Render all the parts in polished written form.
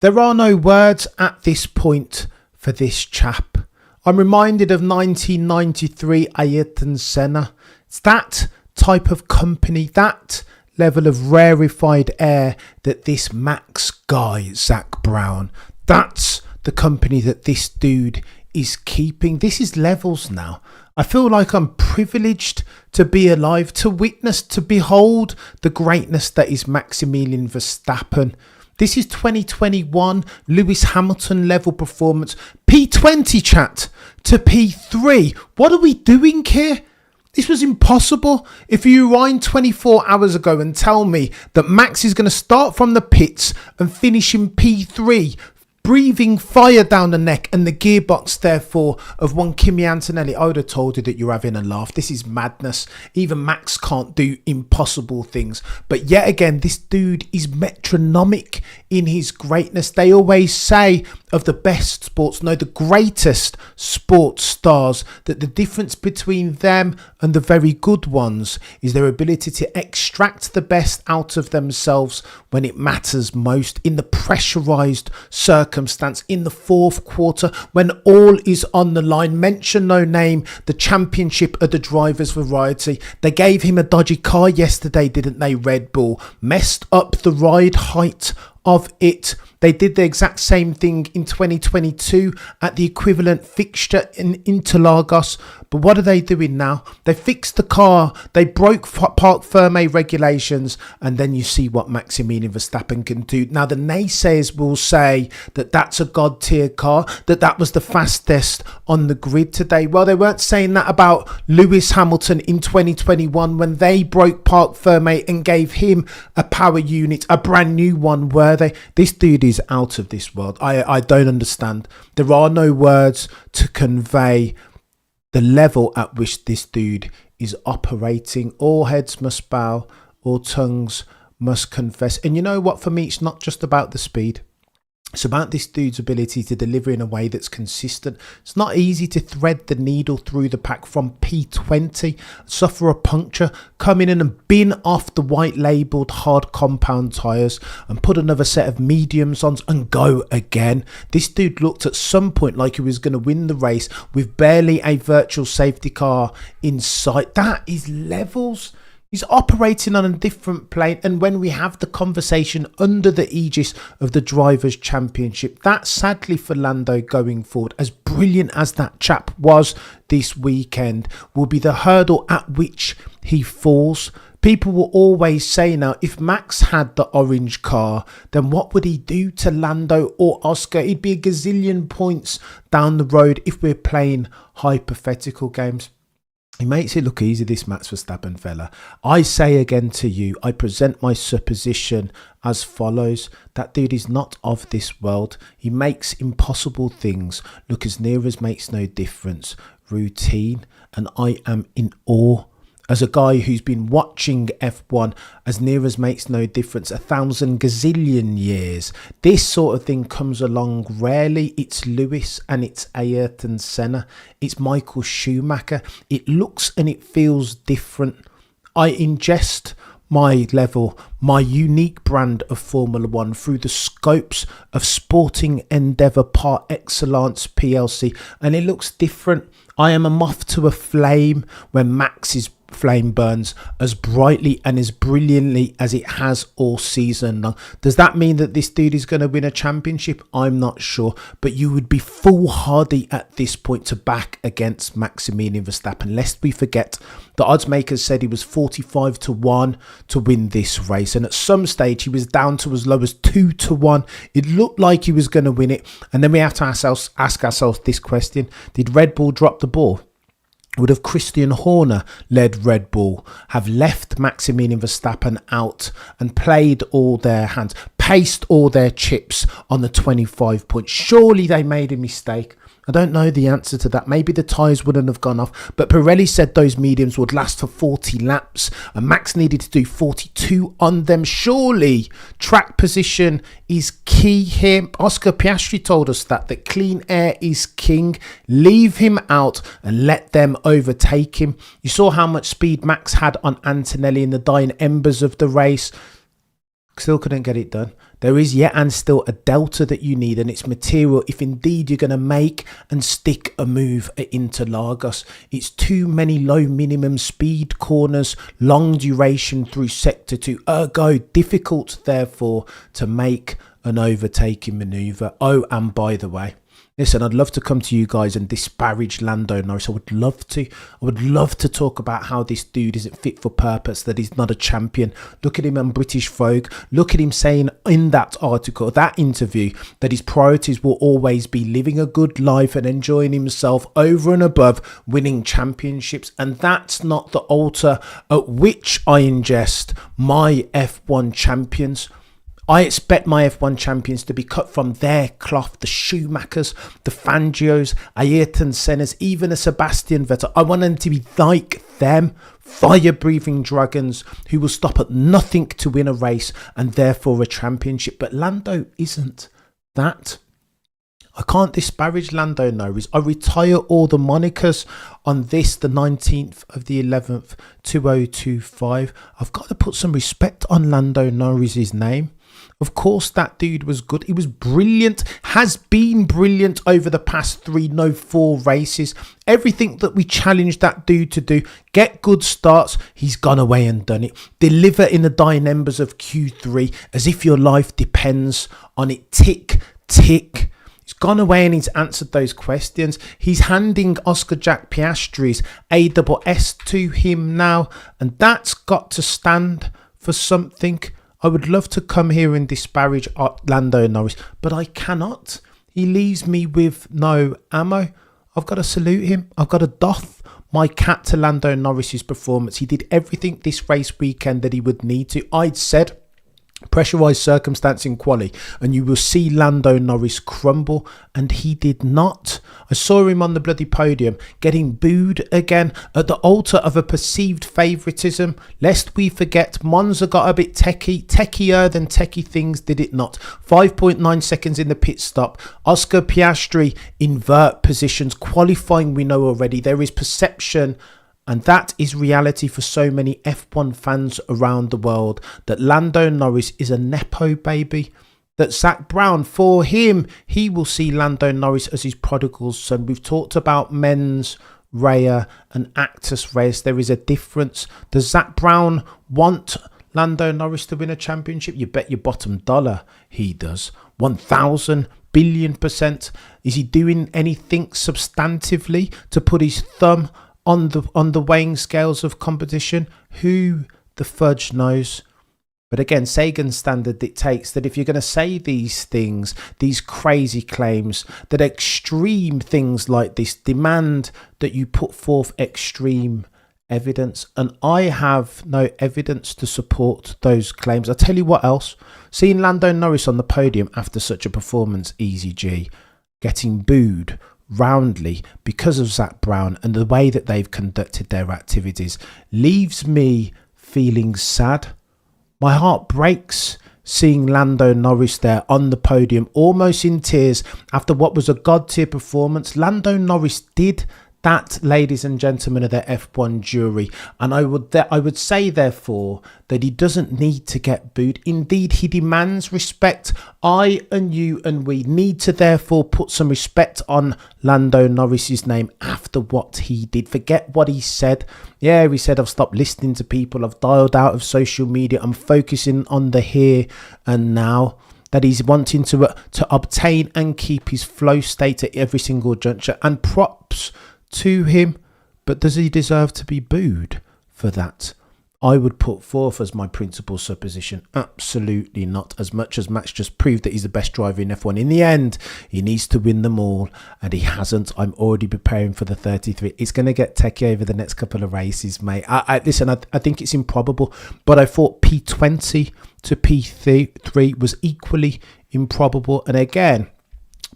There are no words at this point for this chap. I'm reminded of 1993 Ayrton Senna. It's that type of company, that level of rarefied air that this Max guy, Zach Brown, that's the company that this dude is keeping. This is levels now. I feel like I'm privileged to be alive, to witness, to behold the greatness that is Maximilian Verstappen. This is 2021 Lewis Hamilton level performance. P20 chat to P3. What are we doing here? This was impossible. If you rewind 24 hours ago and tell me that Max is going to start from the pits and finish in P3, breathing fire down the neck and the gearbox, therefore, of one Kimi Antonelli, I would have told you that you're having a laugh. This is madness. Even Max can't do impossible things. But yet again, this dude is metronomic in his greatness. They always say of the best sports, no, the greatest sports stars, that the difference between them and the very good ones is their ability to extract the best out of themselves when it matters most, in the pressurized circumstance, in the fourth quarter, when all is on the line. Mention no name, the championship of the drivers' variety. They gave him a dodgy car yesterday, didn't they? Red Bull messed up the ride height of it. They did the exact same thing in 2022 at the equivalent fixture in Interlagos. But what are they doing now? They fixed the car. They broke Parc Fermé regulations. And then you see what Maximilian Verstappen can do. Now, the naysayers will say that that's a God tier car, that was the fastest on the grid today. Well, they weren't saying that about Lewis Hamilton in 2021 when they broke Parc Fermé and gave him a power unit, a brand new one, were they? This dude is out of this world. I don't understand. There are no words to convey the level at which this dude is operating. All heads must bow, all tongues must confess. And you know what? For me, it's not just about the speed. It's about this dude's ability to deliver in a way that's consistent. It's not easy to thread the needle through the pack from P20, suffer a puncture, come in and bin off the white labelled hard compound tyres and put another set of mediums on and go again. This dude looked at some point like he was going to win the race with barely a virtual safety car in sight. That is levels. He's operating on a different plane. And when we have the conversation under the aegis of the Drivers' Championship, that sadly for Lando going forward, as brilliant as that chap was this weekend, will be the hurdle at which he falls. People will always say now, if Max had the orange car, then what would he do to Lando or Oscar? He'd be a gazillion points down the road if we're playing hypothetical games. He makes it look easy, this Max Verstappen fella. I say again to you, I present my supposition as follows. That dude is not of this world. He makes impossible things look as near as makes no difference. Routine. And I am in awe. As a guy who's been watching F1 as near as makes no difference 1,000 gazillion years, this sort of thing comes along rarely. It's Lewis and it's Ayrton Senna. It's Michael Schumacher. It looks and it feels different. I ingest my level, my unique brand of Formula One through the scopes of Sporting Endeavour Par Excellence PLC, and it looks different. I am a moth to a flame when Max's flame burns as brightly and as brilliantly as it has all season long. Does that mean that this dude is going to win a championship? I'm not sure, but you would be foolhardy at this point to back against Maximilian Verstappen. Lest we forget, the odds makers said he was 45-1 to win this race, and at some stage he was down to as low as 2-1. It looked like he was going to win it, and then we have to ask ourselves this question: did Red Bull drop the ball? Would have Christian Horner led Red Bull have left Maximilian Verstappen out and played all their hands, paced all their chips on the 25 points? Surely they made a mistake. I don't know the answer to that. Maybe the tyres wouldn't have gone off, but Pirelli said those mediums would last for 40 laps and Max needed to do 42 on them. Surely track position is key here. Oscar Piastri told us that clean air is king. Leave him out and let them overtake him. You saw how much speed Max had on Antonelli in the dying embers of the race. Still couldn't get it done. There is yet and still a delta that you need, and it's material if indeed you're going to make and stick a move at Interlagos. It's too many low minimum speed corners, long duration through sector 2, ergo difficult therefore to make an overtaking manoeuvre. Oh, and by the way, listen, I'd love to come to you guys and disparage Lando Norris. I would love to. I would love to talk about how this dude isn't fit for purpose, that he's not a champion. Look at him on British Vogue. Look at him saying in that article, that interview, that his priorities will always be living a good life and enjoying himself over and above winning championships. And that's not the altar at which I ingest my F1 champions. I expect my F1 champions to be cut from their cloth. The Schumachers, the Fangios, Ayrton Sennas, even a Sebastian Vettel. I want them to be like them, fire-breathing dragons who will stop at nothing to win a race and therefore a championship. But Lando isn't that. I can't disparage Lando Norris. I retire all the monikers on this, the 19th of the 11th, 2025. I've got to put some respect on Lando Norris's name. Of course, that dude was good. He was brilliant, has been brilliant over the past 4 races. Everything that we challenged that dude to do, get good starts, he's gone away and done it. Deliver in the dying embers of Q3 as if your life depends on it. Tick, tick. He's gone away and he's answered those questions. He's handing Oscar Jack Piastri's AWS to him now, and that's got to stand for something. I would love to come here and disparage Lando Norris, but I cannot. He leaves me with no ammo. I've got to salute him. I've got to doff my cap to Lando Norris's performance. He did everything this race weekend that he would need to. I'd said pressurised circumstance in quali and you will see Lando Norris crumble, and he did not. I saw him on the bloody podium getting booed again at the altar of a perceived favouritism. Lest we forget, Monza got a bit techier than techie things, did it not? 5.9 seconds in the pit stop. Oscar Piastri invert positions. Qualifying we know already. There is perception, and that is reality for so many F1 fans around the world, that Lando Norris is a Nepo baby. That Zach Brown, for him, he will see Lando Norris as his prodigal son. We've talked about Mens Rea and Actus Reus. There is a difference. Does Zach Brown want Lando Norris to win a championship? You bet your bottom dollar he does. 1,000 billion%. Is he doing anything substantively to put his thumb on the weighing scales of competition? Who the fudge knows? But again, Sagan's standard dictates that if you're going to say these things, these crazy claims, that extreme things like this demand that you put forth extreme evidence. And I have no evidence to support those claims. I'll tell you what else. Seeing Lando Norris on the podium after such a performance, Easy G, getting booed roundly because of Zach Brown and the way that they've conducted their activities, leaves me feeling sad. My heart breaks seeing Lando Norris there on the podium, almost in tears after what was a god-tier performance. Lando Norris did that, ladies and gentlemen of the F1 jury, and I would say therefore that he doesn't need to get booed. Indeed, he demands respect. I and you and we need to therefore put some respect on Lando Norris's name after what he did. Forget what he said. Yeah, he said, I've stopped listening to people, I've dialed out of social media, I'm focusing on the here and now. That he's wanting to obtain and keep his flow state at every single juncture, and props to him. But does he deserve to be booed for that? I would put forth as my principal supposition, absolutely not. As much as Max just proved that he's the best driver in F1. In the end, he needs to win them all, and he hasn't. I'm already preparing for the 33. It's going to get techie over the next couple of races, mate. Listen, I think it's improbable, but I thought P20 to P3 was equally improbable. And again,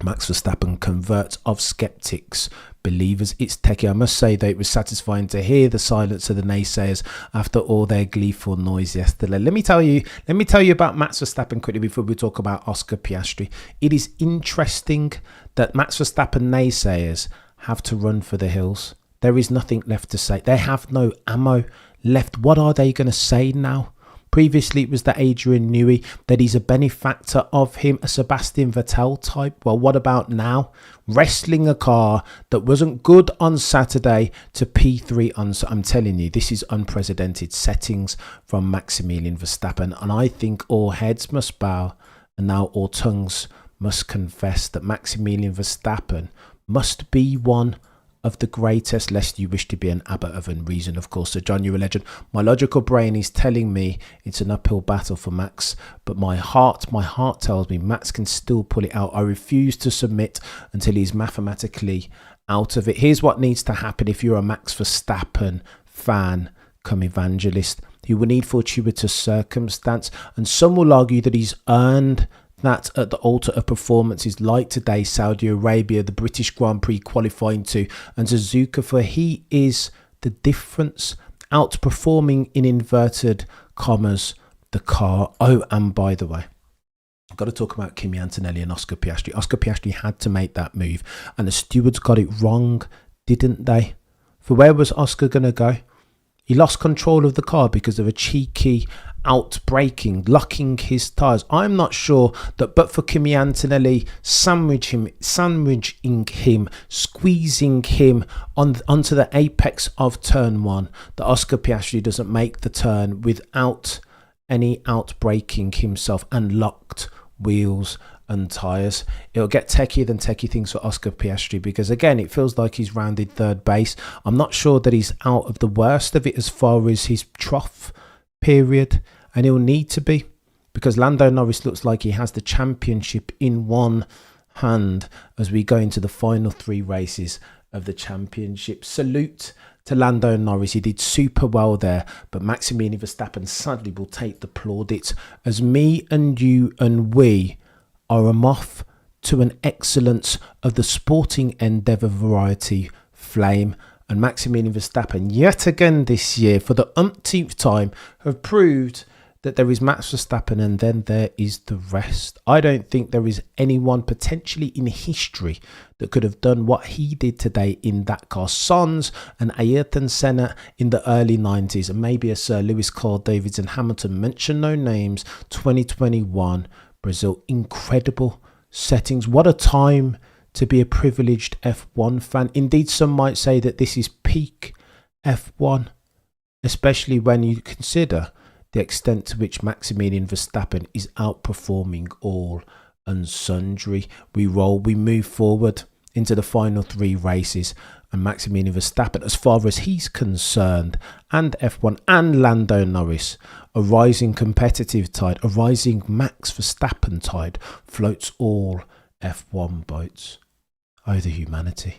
Max Verstappen converts of skeptics believers. It's techie. I must say that it was satisfying to hear the silence of the naysayers after all their gleeful noise yesterday. Let me tell you about Max Verstappen quickly before we talk about Oscar Piastri. It is interesting that Max Verstappen naysayers have to run for the hills. There is nothing left to say. They have no ammo left. What are they going to say now? Previously, it was the Adrian Newey, that he's a benefactor of him, a Sebastian Vettel type. Well, what about now? Wrestling a car that wasn't good on Saturday to P3 on... I'm telling you, this is unprecedented settings from Maximilian Verstappen. And I think all heads must bow and now all tongues must confess that Maximilian Verstappen must be one of the greatest, lest you wish to be an abbot of unreason, of course. So John, you're a legend. My logical brain is telling me it's an uphill battle for Max, but my heart tells me Max can still pull it out. I refuse to submit until he's mathematically out of it. Here's what needs to happen if you're a Max Verstappen fan come evangelist. He will need fortuitous circumstance, and some will argue that he's earned that at the altar of performances like today, Saudi Arabia, the British Grand Prix qualifying to, and Suzuka, for he is the difference, outperforming in inverted commas the car. Oh, and by the way, I've got to talk about Kimi Antonelli and Oscar Piastri. Oscar Piastri had to make that move, and the stewards got it wrong, didn't they? For where was Oscar going to go? He lost control of the car because of a cheeky outbraking, locking his tyres. I'm not sure that but for Kimi Antonelli sandwiching him, squeezing him onto the apex of turn one, that Oscar Piastri doesn't make the turn without any outbraking himself and locked wheels and tyres. It'll get techier than techie things for Oscar Piastri, because again it feels like he's rounded third base. I'm not sure that he's out of the worst of it as far as his trough period, and he'll need to be, because Lando Norris looks like he has the championship in one hand as we go into the final three races of the championship. Salute to Lando Norris, he did super well there, but Maximilian Verstappen sadly will take the plaudits, as me and you and we are a moth to an excellence of the sporting endeavour variety flame. And Maximilian Verstappen, yet again this year, for the umpteenth time, have proved that there is Max Verstappen and then there is the rest. I don't think there is anyone potentially in history that could have done what he did today in that car. Sons and Ayrton Senna in the early 90s, and maybe a Sir Lewis Carl Davids and Hamilton, mention no names. 2021 Brazil, incredible settings. What a time to be a privileged F1 fan. Indeed, some might say that this is peak F1, especially when you consider the extent to which Maximilian Verstappen is outperforming all and sundry. We roll, we move forward into the final three races, and Maximilian Verstappen, as far as he's concerned, and F1 and Lando Norris, a rising competitive tide, a rising Max Verstappen tide floats all F1 boats. Oh, the humanity.